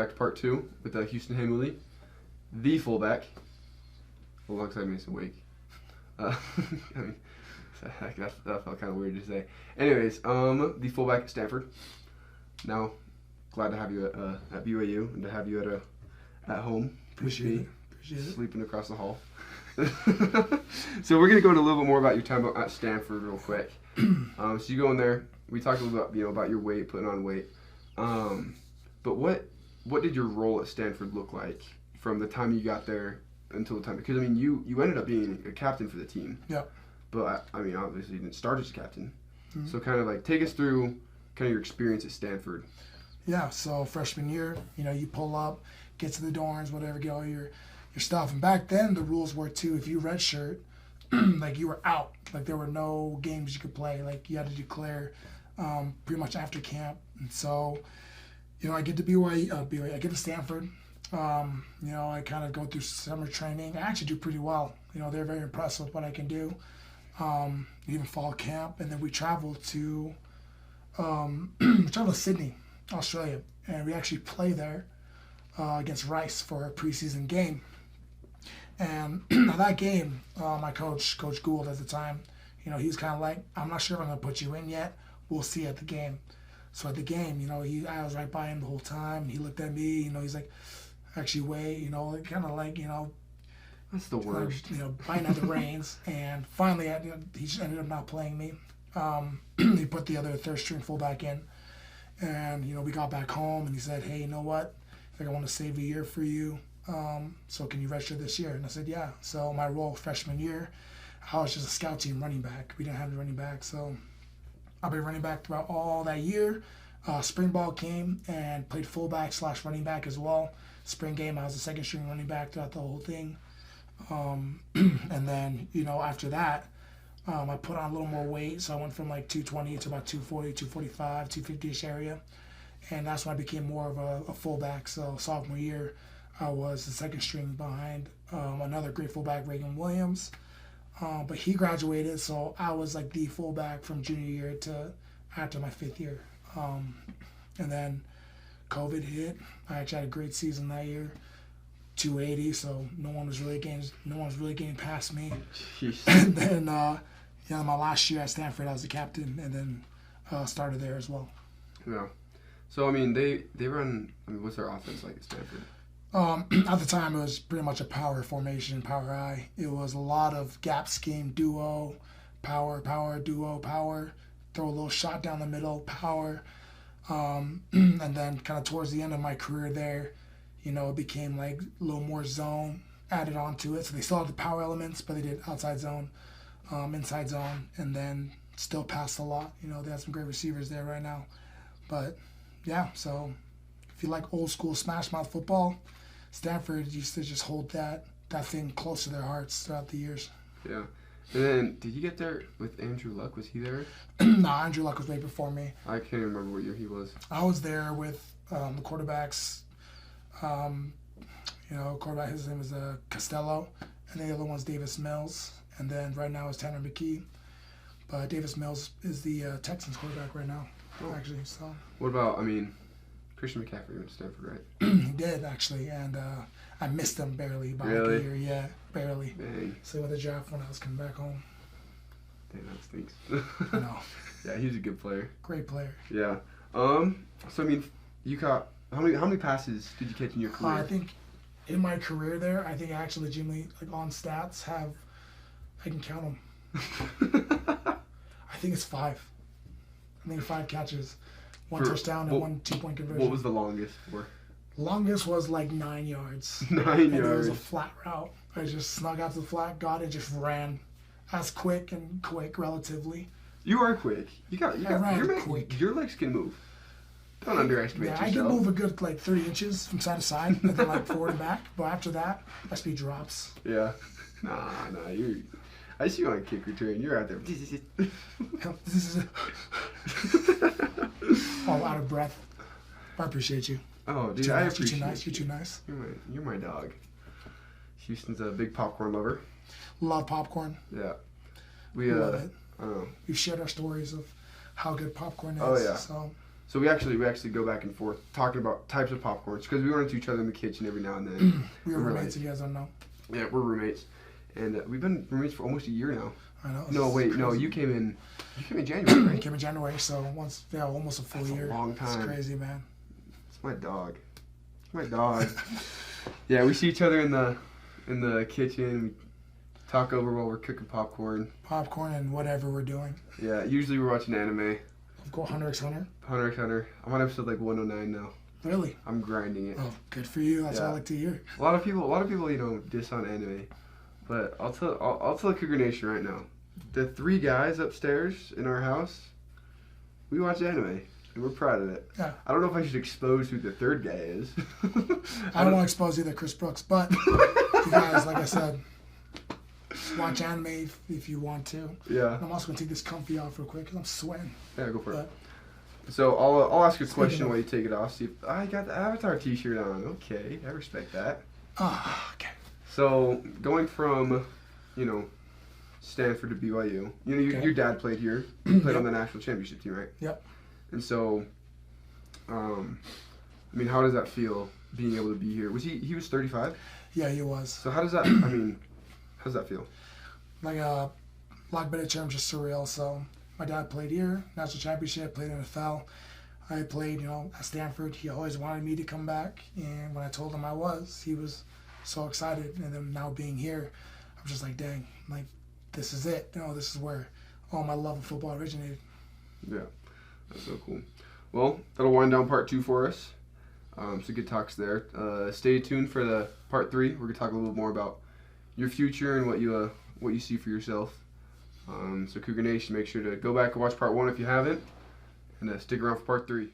back to part 2 with Houston Heimuli, the fullback, alongside Mason Wake. I mean, that felt kind of weird to say. Anyways, the fullback at Stanford. Now, glad to have you at BYU and to have you at home. Appreciate it. Sleeping across the hall. So we're gonna go into a little bit more about your time at Stanford real quick. So you go in there. We talked a little bit about your weight, putting on weight. But what did your role at Stanford look like from the time you got there until the time? Because I mean, you ended up being a captain for the team. Yeah. But I mean, obviously you didn't start as captain. Mm-hmm. So kind of like take us through kind of your experience at Stanford. Yeah. So freshman year, you pull up, get to the dorms, whatever, get all your stuff. And back then the rules were too, if you redshirt, like you were out. Like there were no games you could play. Like you had to declare pretty much after camp. And so, I get to BYU, I get to Stanford. I kind of go through summer training. I actually do pretty well. They're very impressed with what I can do. Even fall camp, and then we travel to Sydney, Australia, and we actually play there against Rice for a preseason game. And that game, my Coach Gould at the time, he was kind of like, I'm not sure if I'm going to put you in yet. We'll see at the game. So at the game, I was right by him the whole time. He looked at me, he's like, actually wait, kind of like, that's the worst. Biting at the reins. And finally, he just ended up not playing me. He put the other third string fullback in. And, we got back home and he said, hey, you know what? I want to save a year for you. So can you redshirt this year? And I said, yeah. So my role freshman year, I was just a scout team running back. We didn't have a running back. So I've been running back throughout all that year. Spring ball came and played fullback / running back as well. Spring game, I was a second string running back throughout the whole thing. And then, after that, I put on a little more weight. So I went from like 220 to about 240, 245, 250-ish area. And that's when I became more of a fullback. So sophomore year, I was the second string behind another great fullback, Reagan Williams. But he graduated, so I was like the fullback from junior year to after my 5th year. And then COVID hit. I actually had a great season that year, 280. So no one was really getting past me. Jeez. And then my last year at Stanford, I was the captain, and then started there as well. Yeah. So I mean, they run. I mean, what's their offense like at Stanford? At the time, it was pretty much a power formation, power I. It was a lot of gap scheme, duo, power, duo, power, throw a little shot down the middle, power. And then kind of towards the end of my career there, it became like a little more zone added onto it. So they still had the power elements, but they did outside zone, inside zone, and then still passed a lot. They have some great receivers there right now. But yeah, so if you like old school smash mouth football, Stanford used to just hold that thing close to their hearts throughout the years. Yeah. And then, did you get there with Andrew Luck? Was he there? No, Andrew Luck was way before me. I can't even remember what year he was. I was there with the quarterbacks. Quarterback, his name is Costello, and the other one's Davis Mills. And then right now is Tanner McKee. But Davis Mills is the Texans quarterback right now, actually. So. What about, Christian McCaffrey went to Stanford, right? He did, actually, and I missed him barely by like a year. Yeah, barely. Dang. So with the draft when I was coming back home. Dang, that stinks. I know. Yeah, he was a good player. Great player. Yeah. So you caught how many passes did you catch in your career? I think in my career there, I think I actually legitimately, like on stats, I can count them. I think it's 5. I think 5 catches. One touchdown and 1 2-point conversion. What was the longest for? Longest was like 9 yards. 9 yards. It was a flat route. I just snuck out to the flat, got it, just ran. As quick relatively. You are quick. You're quick. Your legs can move. Don't underestimate yourself. I can move a good 30 inches from side to side, and then forward and back. But after that, my speed drops. Yeah. Nah. I see you on a kick return. You're out there. All out of breath. I appreciate you. Oh, dude, I appreciate you. You're too nice. You're my dog. Houston's a big popcorn lover. Love popcorn. Yeah. Love it. I don't know. We've shared our stories of how good popcorn is. Oh, yeah. So we actually go back and forth talking about types of popcorns because we run into each other in the kitchen every now and then. We were roommates, if you guys don't know. Yeah, we're roommates, and we've been roommates for almost a year now. I know. No, wait, no, you came in January, right? I came in January, so almost a full year. That's a long time. It's crazy, man. It's my dog. Yeah, we see each other in the kitchen. We talk over while we're cooking popcorn. Popcorn and whatever we're doing. Yeah, usually we're watching anime. Of course, Hunter x Hunter. Hunter x Hunter. I'm on episode like 109 now. Really? I'm grinding it. Oh, good for you. That's what I like to hear. A lot of people, diss on anime, but I'll tell Cougar Nation right now. The 3 guys upstairs in our house, we watch anime, and we're proud of it. Yeah. I don't know if I should expose who the 3rd guy is. I don't want to expose either Chris Brooks, but you guys, like I said, watch anime if you want to. Yeah. And I'm also going to take this comfy off real quick because I'm sweating. Yeah, go for it. So I'll ask you a question while you take it off. See if I got the Avatar T-shirt on. Okay, I respect that. Okay. So going from, Stanford to BYU. Your dad played here. Played on the national championship team, right? Yep. And so, how does that feel being able to be here? He was 35? Yeah, he was. So how does that? How does that feel? Like a better term, just surreal. So my dad played here, national championship, played NFL. I played, at Stanford. He always wanted me to come back, and when I told him I was, he was so excited. And then now being here, I'm just like, dang, like this is it. This is where all my love of football originated. Yeah, that's so cool. Well, that'll wind down part 2 for us. So good talks there. Stay tuned for the part 3. We're gonna talk a little bit more about your future and what you see for yourself. So Cougar Nation, make sure to go back and watch part 1 if you haven't, and stick around for part 3.